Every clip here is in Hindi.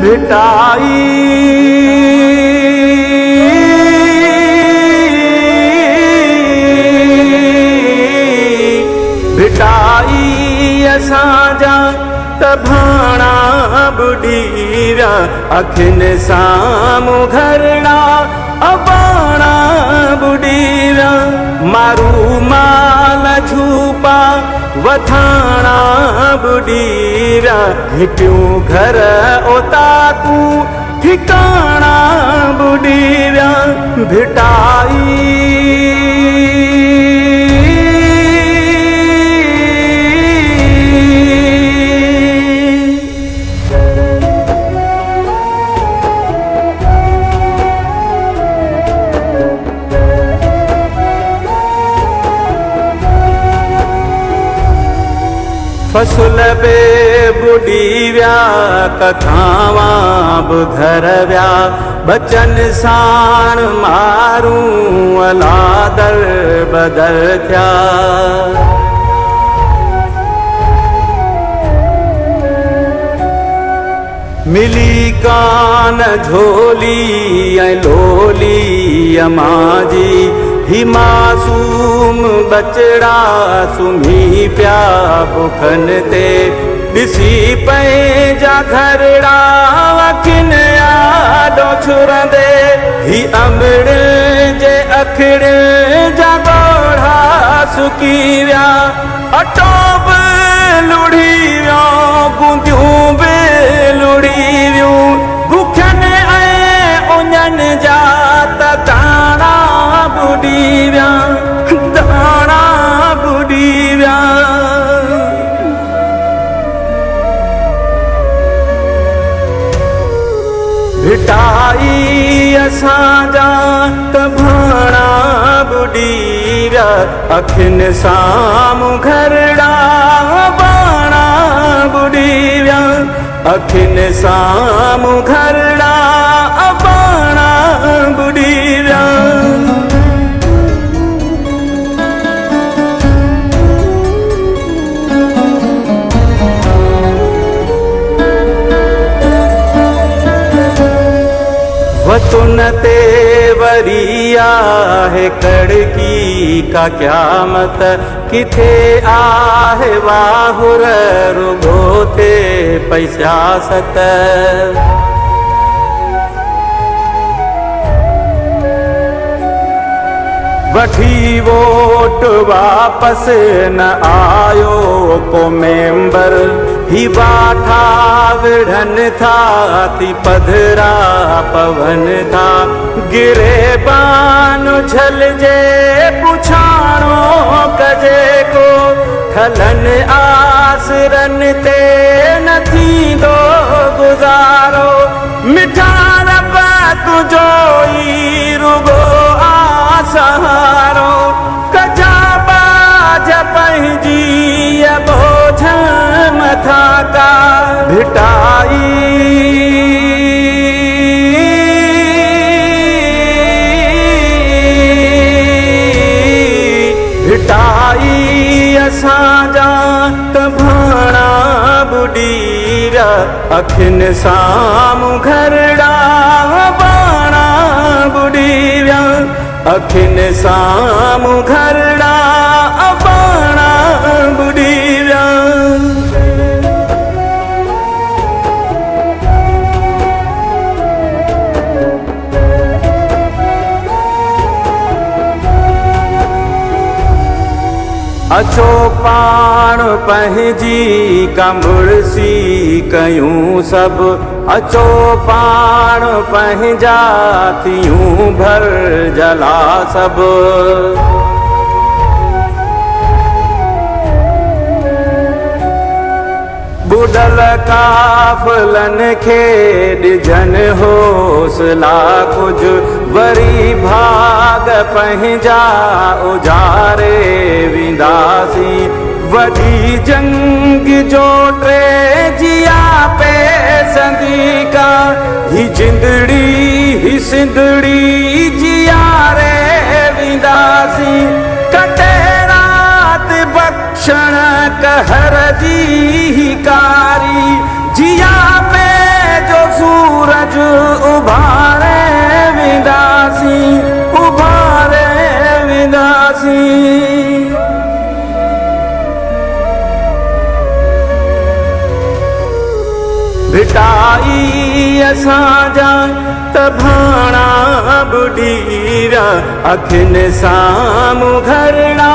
भिटाई भिटाई असांजा तभाणा बुढ़ीरा अखिन सामू घरड़ा अबाणा बुढ़ीरा मारू माल झूपा वथाणा बुढ़ीरा घिटियूं घर ओताकू ठिकाणा बुढ़ीरा भिटाई फसुल बे बुढ़ी व्या कथावा बुधर व्या बचन साण मारू अलादर बदर थिया मिली कान झोली ऐं लोली अमाजी ही मासूम बचड़ा सुम्ही पिया बुखन ते ॾिसी पंहिंजा घरड़ा अखिन आॾो छुरंदे ही अमड़ जे अखिड़ जा ॻोढ़ा सुकी विया अटो बि लुढ़ी वियो बूंदियूं बि लुढ़ी वियूं बुखनि ऐं उञनि जा त दाणा बुढ़ी व्या दाणा बुढ़ी व्या भिटाई असांजा तभाणा बुढ़ी व्या अखिन सामू घरड़ा बाणा बुढ़ी व्या अखिन सामू घरड़ा बाणा बुढ़ी व्या वतुन ते वरी आहे कड़की का क़यामत किथे आहे वाहुर रुगो थे पई सियासत वठी वोट वापस न आयो को मेंबर ही वाठा विढ़न था ती पधरा पवन था गिरे बान झल जे पुछाणो कजे को थलन आसरन ते न थींदो गुज़ारो मिठा रब तुझो ई रुगो सहारो कजा बाज पंहिंजी बोझ मथा का भिटाई भिटाई असांजा तभाणा बुढ़ी व्या अखिन सामू घरड़ा बाणा बुढ़ी व्या अखिन सामू घरड़ा बाणा बुढ़ी व्या अचो पाण पंहिंजी कमुड़सी कयूं सभु अचो पाण पंहिंजा थियूं भर जला सभु बुडल काफ़िलन खे ॾिजन हौसला कुझु वरी भाग पंहिंजा उजारे वेंदासीं वॾी जंग जो टे जिया पे संदीका ही जिंदड़ी ही सिंधड़ी जियारे वेंदासीं कटे रात बख्शण कहर जी कारी जिया पे जो उभारे विदासी, उभारे विदासी। भिटाई असांजा त भाणा बुढीरा, अखिन साम्हूं घरड़ा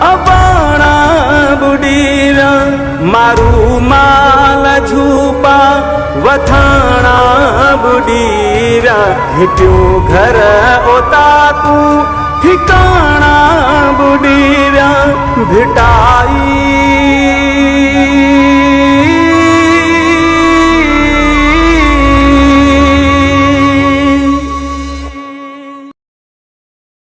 अबाणा बुढीरा। मारू माल झूपा वथाणा बुढीरा, हिटियूं घर ओता तूं ठिकाणा बुढीरा। भिटाई